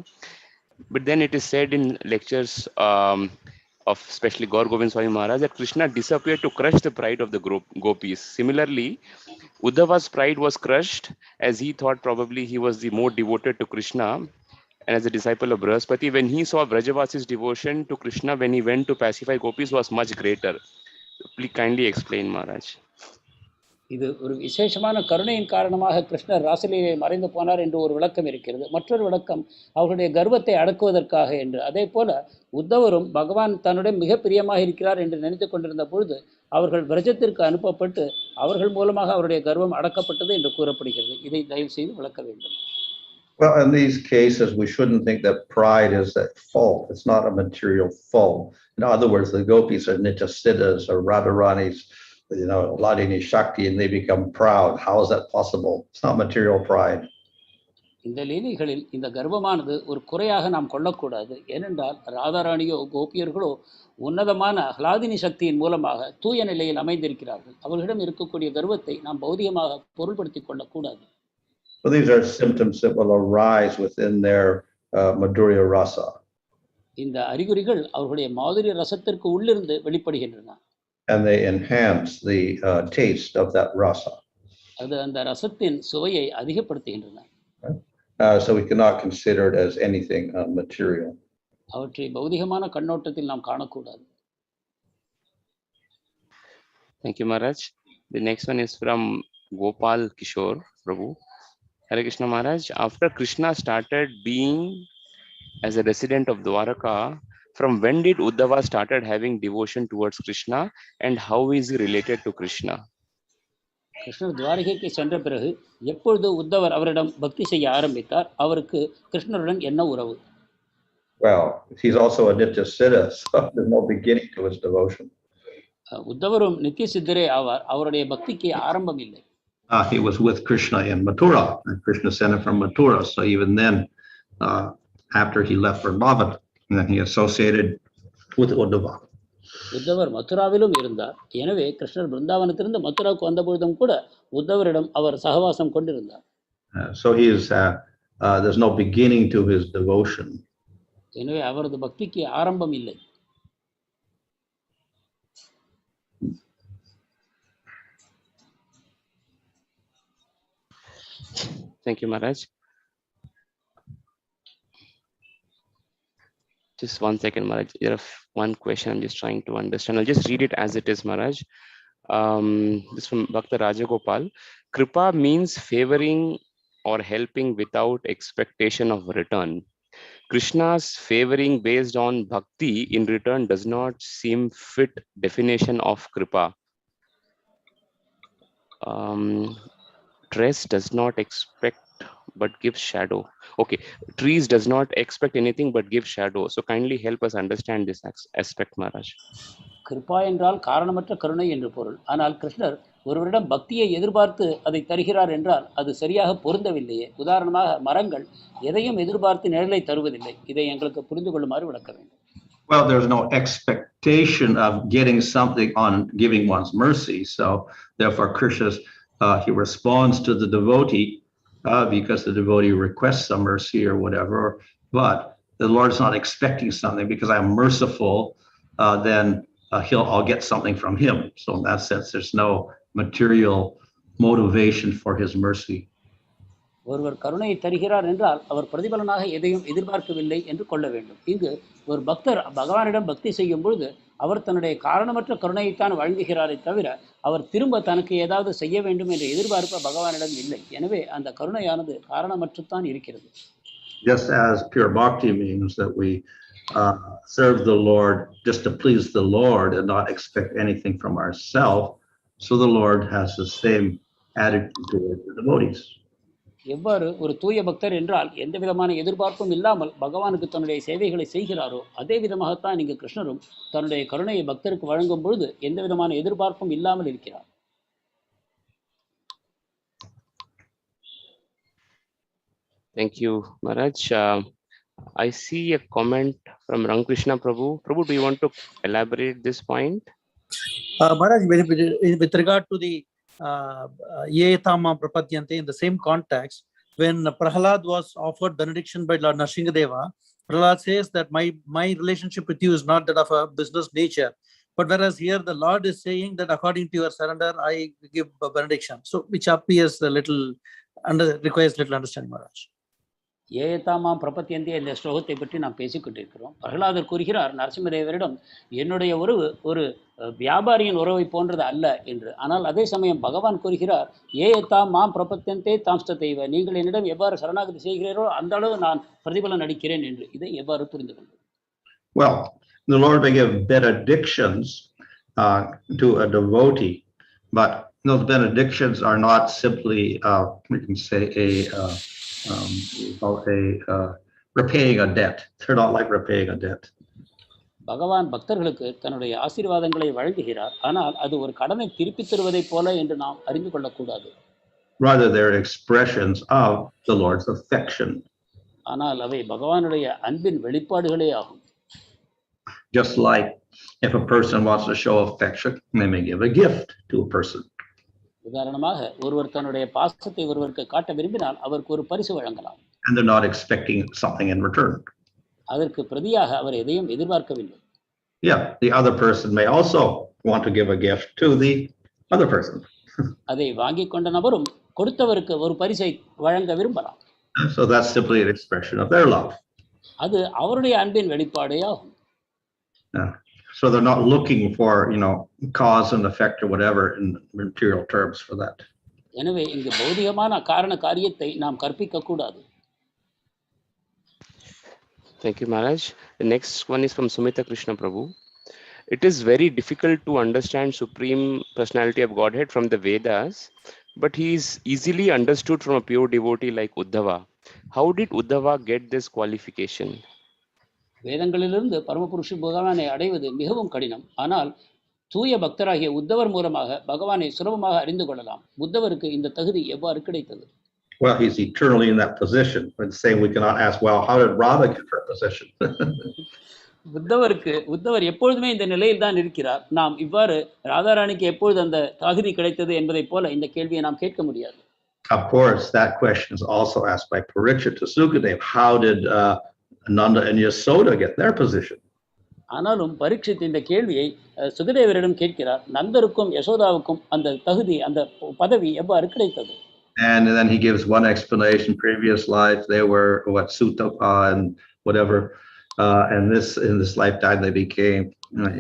But then it is said in lectures of especially Gaur Govind Swami Maharaj that Krishna disappeared to crush the pride of the gopis. Similarly, Uddhava's pride was crushed as he thought probably he was the more devoted to Krishna and as a disciple of Brahaspati, when he saw Vrajavasi's devotion to Krishna when he went to pacify gopis was much greater. Please kindly explain, Maharaj. இது ஒரு விசேஷமான கருணையின் காரணமாக கிருஷ்ணர் ராசலீலையை மறைந்து போனார் என்று ஒரு விளக்கம் இருக்கிறது. மற்றொரு விளக்கம் அவர்களுடைய கர்வத்தை அடக்குவதற்காக என்று. அதே போல உத்தவரும் பகவான் தன்னுடைய மிக பிரியமாக இருக்கிறார் என்று நினைத்து கொண்டிருந்த பொழுது அவர்கள் விரஜத்திற்கு அனுப்பப்பட்டு அவர்கள் மூலமாக அவருடைய கர்வம் அடக்கப்பட்டது என்று கூறப்படுகிறது. இதை தயவு செய்து விளக்க வேண்டும். Well, in these cases, we shouldn't think that pride is at fault. It's not a material fault. In other words, the gopis are Nityasiddhas or Radharani's, Ladini Shakti, and they become proud. How is that possible? It's not material pride. இந்த லீலைகளில் இந்த கர்வமானது ஒரு குறையாக நாம் கொள்ளக்கூடாது. ஏனென்றால் ராதாராணியோ கோபியர்களோ உன்னதமான ஹ்லாதினி சக்தியின் மூலமாக தூய நிலையில் அமைந்திருக்கிறார்கள். அவர்களிடம் இருக்கக்கூடிய கர்வத்தை நாம் பௌதிகமாக பொருள்படுத்திக் கொள்ளக்கூடாது. So these are symptoms that will arise within their madhurya rasa. இந்த அறிகுறிகள் அவர்களுடைய மாதுரிய ரசத்திற்கு உள்ளிருந்து வெளிப்படுகின்றன. And they enhance the taste of that rasa. அது அந்த ரசத்தின் சுவையை அதிகப்படுத்துகின்றன. So we cannot consider it as anything material. அவற்றை பௌதிகமான கண்ணோட்டத்தில் நாம் காணக்கூடாது. Thank you, Maharaj. The next one is from Gopal Kishore Prabhu. Hare Krishna Maharaj. After Krishna started being as a resident of Dwaraka, from when did Uddhava started having devotion towards Krishna and how is he related to Krishna? கிருஷ்ணர் துவாரகைக்கு சென்ற பிறகு எப்பொழுது உத்தவர் அவரிடம் பக்தி செய்ய ஆரம்பித்தார்? அவருக்கு கிருஷ்ணருடன் என்ன உறவு? Well, he's also a Nityasiddha, so there's no beginning to his devotion. உத்தவரும் நித்திய சித்தரே ஆவார். அவருடைய பக்திக்கு ஆரம்பம் இல்லை. He was with Krishna in Mathura, and Krishna sent him from Mathura. So even then, after he left Vrindavan, then he associated with Uddhava. உத்தவர் மதுராவிலும் இருந்தார். எனவே கிருஷ்ணர் பிருந்தாவனத்திலிருந்து மதுராவுக்கு வந்த பொழுதும் கூட உத்தவரிடம் அவர் சகவாசம் கொண்டிருந்தார். So he is there's no beginning to his devotion. எனவே அவரது பக்திக்கு ஆரம்பம் இல்லை. Thank you, Maharaj. Just 1 second, Maharaj. There is one question I'm just trying to understand. I'll just read it as it is, Maharaj. This is from Bhakta Rajagopal. Kripa means favoring or helping without expectation of return. Krishna's favoring based on bhakti in return does not seem fit definition of Kripa. Tress does not expect but gives shadow. Okay, trees does not expect anything but give shadow. So kindly help us understand this aspect, Maharaj. Kripa என்றால் காரணமற்ற கருணை என்று பொருள். ஆனால் கிருஷ்ணர் ஒருவரிடம் பக்தியை எதிர்பார்த்து அதை தருகிறார் என்றால் அது சரியாக பொருந்தவில்லையே. உதாரணமாக மரங்கள் எதையும் எதிர்பார்த்து நிழலை தருவதில்லை. இதை எங்களுக்கு புரிந்து கொள்ளுமாறு விளக்க வேண்டும். Well, there's no expectation of getting something on giving one's mercy. So therefore Krishna's he responds to the devotee because the devotee requests some mercy or whatever, but the Lord's not expecting something because I'm merciful, then I'll get something from him. So in that sense, there's no material motivation for his mercy. ஒருவர் கருணையை தருகிறார் என்றால் அவர் பிரதிபலனாக எதையும் எதிர்பார்க்கவில்லை என்று கொள்ள வேண்டும். இங்கு ஒரு பக்தர் பகவானிடம் பக்தி செய்யும் பொழுது அவர் தன்னுடைய காரணமற்ற கருணையைத்தான் வழங்குகிறாரே தவிர அவர் திரும்ப தனக்கு ஏதாவது செய்ய வேண்டும் என்ற எதிர்பார்ப்பு பகவானிடம் இல்லை. எனவே அந்த கருணையானது காரணமற்றுத்தான் இருக்கிறது. Just as pure bhakti means that we serve the Lord just to please the Lord and not expect anything from ourselves, so the Lord has the same attitude towards the devotees. எவ்வாறு ஒரு தூய பக்தர் என்றால் எந்த விதமான எதிர்பார்ப்பும் இல்லாமல் பகவானுக்கு தன்னுடைய சேவைகளை செய்கிறாரோ அதே விதமாகத்தான் இங்கு கிருஷ்ணரும் தன்னுடைய கருணையை பக்தருக்கு வழங்கும் பொழுது எந்த விதமான எதிர்பார்ப்பும் இல்லாமல் இருக்கிறார். Thank you, Maharaj. I see a comment from Ramakrishna Prabhu. Prabhu, do you want to elaborate this point? Maharaj, with regard to the yathā prapadyante, in the same context, when Prahlad was offered benediction by Lord Nrsingadeva, Prahlad says that my relationship with you is not that of a business nature. But whereas here the Lord is saying that according to your surrender, I give a benediction. So which appears a little, requires little understanding, Maharaj. ஏதாமாம் பிரபத்தியந்தே இந்த ஸ்லோகத்தை பற்றி நாம் பேசிக்கொண்டிருக்கிறோம். பிரகலாதர் கூறுகிறார், நரசிம்மதேவரிடம் என்னுடைய உறவு ஒரு வியாபாரியின் உறவை போன்றது அல்ல என்று. ஆனால் அதே சமயம் பகவான் கூறுகிறார், ஏதாம் மாம் பிரபத்தியந்தே தாம்ஸ்ததெய்வ, நீங்கள் என்னிடம் எவ்வாறு சரணாகதி செய்கிறீரோ அந்த அளவு நான் பிரதிபலன் அளிக்கிறேன் என்று. இதை எவ்வாறு புரிந்து கொள்வது? Well, the Lord may give benedictions to a devotee, but those benedictions are not simply, we can say, repaying a debt. They're not like repaying a debt. பகவான் பக்தர்களுக்கு தன்னுடைய ஆசீர்வாதங்களை வழங்குகிறார். ஆனால் அது ஒரு கடனை திருப்பித் தருவதைப் போல என்று நாம் அறிந்து கொள்ளக்கூடாது. Rather, they're expressions of the Lord's affection. ஆனால் அவை பகவானுடைய அன்பின் வெளிப்பாடுகளே ஆகும். Just like if a person wants to show affection, they may give a gift to a person. உதாரணமாக ஒருவர் தன்னுடைய பாசத்தை ஒருவருக்கு காட்ட விரும்பினால் அவருக்கு ஒரு பரிசு வழங்கலாம். And they're not expecting something in return. அதற்கு பிரதியாக அவர் எதையும் எதிர்பார்க்கவில்லை. Yeah, the other person may also want to give a gift to the other person. அதை வாங்கிக் கொண்ட நபரும் கொடுத்தவருக்கு ஒரு பரிசை வழங்க விரும்பலாம். So that's simply an expression of their love. அது அவருடைய அன்பின் வெளிப்பாடே ஆகும். So they're not looking for, cause and effect or whatever in material terms for that. எனவே இங்கு பௌதிகமான காரண காரியத்தை நாம் கற்பிக்க கூடாது. Thank you, Maharaj. The next one is from Sumita Krishna Prabhu. It is very difficult to understand Supreme Personality of Godhead from the Vedas, but he is easily understood from a pure devotee like Uddhava. How did Uddhava get this qualification? வேதங்களிலிருந்து பரமபுருஷ பகவானை அடைவது மிகவும் கடினம். ஆனால் தூய பக்தராகிய உத்தவர் மூலமாக பகவானை சுலபமாக அறிந்து கொள்ளலாம். உத்தவருக்கு இந்த தகுதி எவ்வாறு கிடைத்தது? Well, he's eternally in that position. We're saying we cannot ask, well, how did Radha get her position? உத்தவர் எப்பொழுதுமே இந்த நிலையில் தான் இருக்கிறார். நாம் இவ்வாறு ராதாராணிக்கு எப்பொழுது அந்த தகுதி கிடைத்தது என்பதை போல இந்த கேள்வியை நாம் கேட்க முடியாது. Of course, that question is also asked by Parikshit to Sukadeva. How did Nanda and Yasoda get their position? ஆனாலும் பரீட்சித் இந்த கேள்வியை சுகதேவரிடம் கேட்கிறார். நந்தருக்கும் யசோதாவுக்கும் அந்த தகுதி, அந்த பதவி எவ்வாறு கிடைத்தது? And then he gives one explanation. Previous life they were Sutapa and whatever, and in this lifetime they became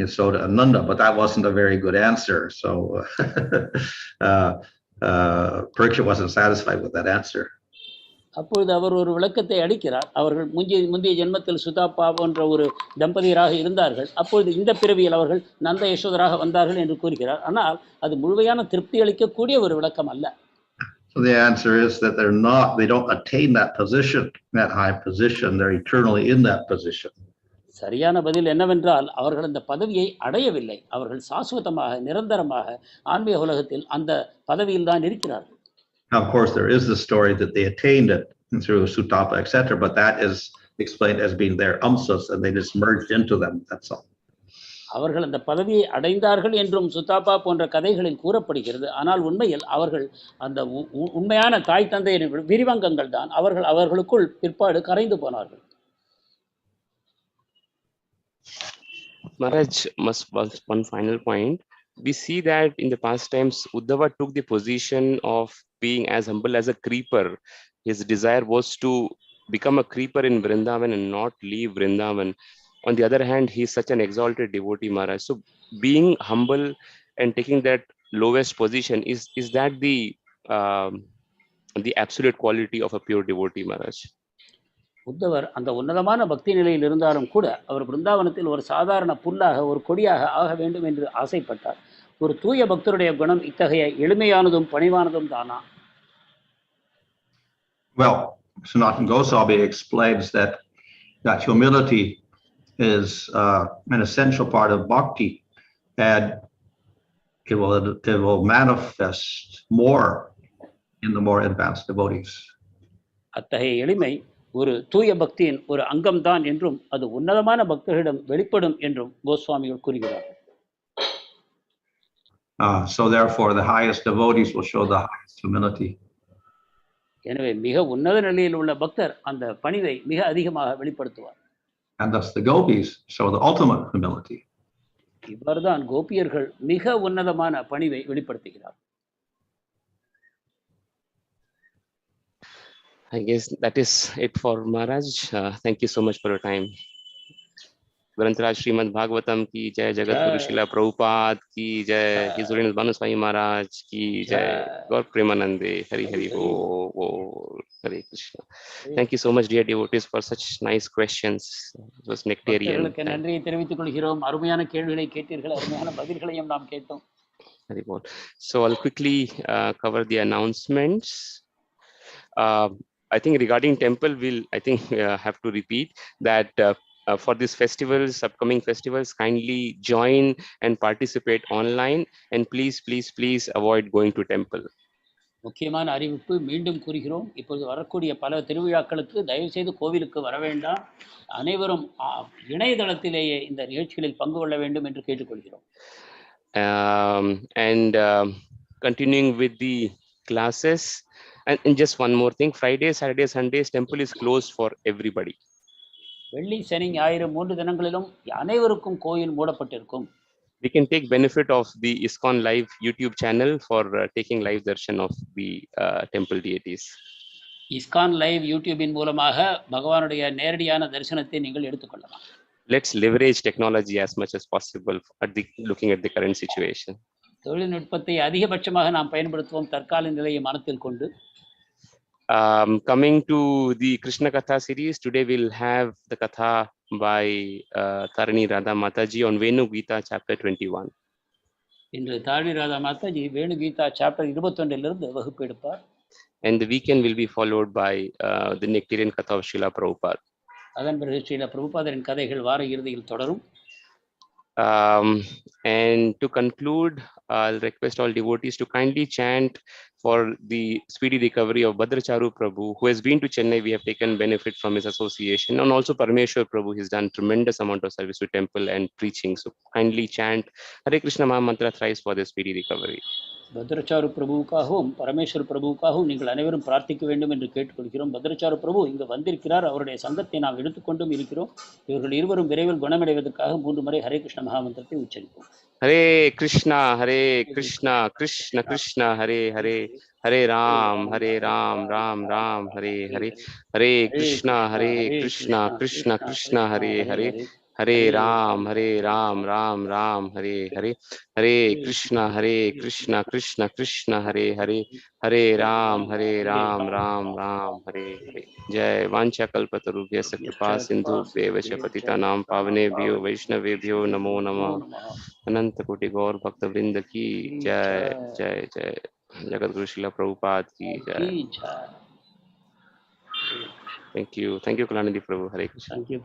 Yasoda and Nanda. But that wasn't a very good answer. So Parikshit wasn't satisfied with that answer. அப்பொழுது அவர் ஒரு விளக்கத்தை அளிக்கிறார். அவர்கள் முந்தைய ஜென்மத்தில் சுதாப்பா போன்ற ஒரு தம்பதியராக இருந்தார்கள். அப்பொழுது இந்த பிறவியில் அவர்கள் நந்த யசோதராக வந்தார்கள் என்று கூறுகிறார். ஆனால் அது முழுமையான திருப்தி அளிக்கக்கூடிய ஒரு விளக்கம் அல்ல. So the answer is that they don't attain that position, that high position. They're eternally in that position. சரியான பதில் என்னவென்றால் அவர்கள் அந்த பதவியை அடையவில்லை. அவர்கள் சாஸ்வதமாக நிரந்தரமாக ஆன்மீக உலகத்தில் அந்த பதவியில் தான் இருக்கிறார்கள். Now, of course, there is the story that they attained it through Sutapa, etc., but that is explained as being their amsas, and they just merged into them. That's all. அவர்கள் அந்த பதவியை அடைந்தார்கள் என்றும் சுதாப்பா போன்ற கதைகளில் கூறப்படுகிறது. ஆனால் உண்மையில் அவர்கள் அந்த உண்மையான தாய் தந்தையின் விரிவங்கங்கள் தான். அவர்களுக்குள் பிற்பாடு கரைந்து போனார்கள். Maharaj, one final point. We see that in the past times, Uddhava took the position of being as humble as a creeper. His desire was to become a creeper in Vrindavan and not leave Vrindavan. On the other hand, he is such an exalted devotee, Maharaj. So being humble and taking that lowest position, is that the absolute quality of a pure devotee, Maharaj? உத்தவர் அந்த உன்னதமான பக்தி நிலையில் இருந்தாலும் கூட அவர் பிருந்தாவனத்தில் ஒரு சாதாரண புல்லாக, ஒரு கொடியாக ஆக வேண்டும் என்று ஆசைப்பட்டார். ஒரு தூய பக்தருடைய குணம் இத்தகைய எளிமையானதும் பணிவானதும் தானா? Well, Sanatana Goswami explains that humility is an essential part of bhakti, and it will manifest more in the more advanced devotees. அத்தகைய எளிமை ஒரு தூய பக்தியின் ஒரு அங்கம்தான் என்றும் அது உன்னதமான பக்தர்களிடம் வெளிப்படும் என்றும் கோஸ்வாமிகள் கூறுகிறார். So therefore the highest devotees will show the highest humility. எனவே மிக உன்னத நிலையில் உள்ள பக்தர் அந்த பணிவை மிக அதிகமாக வெளிப்படுத்துவார். And thus the gopis show the ultimate humility. இவர்தான் கோபியர்கள் மிக உன்னதமான பணிவை வெளிப்படுத்துகிறார். I guess that is it for Maharaj. Thank you so much for your time. ग्रंथराज Shrimad Bhagavatam की जय, जगत गुरु श्रीला प्रभुपाद की जय, His Holiness Bhanu Swami Maharaj की जय, गौर प्रेमानंदे, हरि हरि ओ हरे Krishna. Thank you so much, dear devotees, for such nice questions. It was nectarian. நன்றியை தெரிவித்துக் கொள்கிறோம். அருமையான கேள்விகளை கேட்டீர்கள், அருமையான பதில்களையும் நாம் கேட்டோம். So I'll quickly cover the announcements. I think regarding temple, I think have to repeat that for these festivals, upcoming festivals, kindly join and participate online, and please avoid going to temple. முக்கியமான அறிவிப்பு மீண்டும் கூறுகிறோம். இப்போது வரக்கூடிய பல திருவிழாக்களுக்கு தயவு செய்து கோவிலுக்கு வர வேண்டாம். அனைவரும் இணையதளத்திலேயே இந்த நிகழ்ச்சிகளில் பங்கு கொள்ள வேண்டும் என்று கேட்டுக்கொள்கிறோம். And continuing with the classes, and just one more thing, Friday, Saturday, Sundays, temple is closed for everybody. வெள்ளி சனி ஞாயிறு 3 தினங்களிலும் அனைவருக்கும் கோயில் மூடப்பட்டிருக்கும். We can take benefit of the ISKCON live YouTube channel for taking live darshan of the temple deities. ISKCON live YouTube இன் மூலமாக பகவானுடைய நேரடியான தரிசனத்தை நீங்கள் எடுத்துக்கொள்ளலாம். Let's leverage technology as much as possible looking at the current situation. தொழில்நுட்பத்தை அதிகபட்சமாக நாம் பயன்படுத்துவோம் தற்கால நிலையை மனதில் கொண்டு. Coming to the Krishna Katha series, today we'll have the Katha by Tarani Radha Mataji on Venu Gita chapter 21. இன்று தாரணி ராதா மாதாஜி வேணு Geetha chapter 21 இலிருந்து வகுப்பு எடுப்பார். And the weekend will be followed by the nectarian Katha of Śrīla Prabhupada. அதன் பிறகு ஸ்ரீல பிரபுபாதரின் கதைகள் வார இறுதியில் தொடரும். And to conclude, I'll request all devotees to kindly chant for the speedy recovery of Bhadracharu Prabhu, who has been to Chennai. We have taken benefit from his association, and also Parameshwar Prabhu. He's done tremendous amount of service to temple and preaching. So kindly chant Hare Krishna Maha Mantra thrice for their speedy recovery. பத்ரச்சாரு பிரபுவுக்காகவும் Parameshwar பிரபுவுக்காகவும் நீங்கள் அனைவரும் பிரார்த்திக்க வேண்டும் என்று கேட்டுக்கொள்கிறோம். பத்ரச்சாரு பிரபு இங்கு வந்திருக்கிறார். அவருடைய சங்கத்தை நாம் எடுத்துக்கொண்டும் இருக்கிறோம். இவர்கள் இருவரும் விரைவில் குணமடைவதற்காக 3 முறை ஹரே கிருஷ்ண மகாமந்திரத்தை உச்சரிப்போம். ஹரே கிருஷ்ணா கிருஷ்ணா கிருஷ்ணா ஹரே ஹரே, ஹரே ராம் ராம் ராம் ஹரே ஹரே, ஹரே கிருஷ்ணா கிருஷ்ணா கிருஷ்ணா ஹரே ஹரே, ஹரே ராம் ராம் ராம் ஹரே ஹரே, ஹரே கிருஷ்ணா கிருஷ்ணா ஹரே ஹரே, ஹரே ராம் ராம் ராம் ஹரே ஹரே. ஜெய் வாஞ்சா கல்பத்தருभ्यश्च कृपा सिन्धुभ्येव च पतितानां पावनेभ्यो वैष्णवेभ्यो नमो नमः. अनंत कोटि गौर भक्त वृंद की जय जय जय. जगत गुरु श्रीला प्रभुपाद की जय. Thank you Kalanidhi Prabhu. Hare Krishna.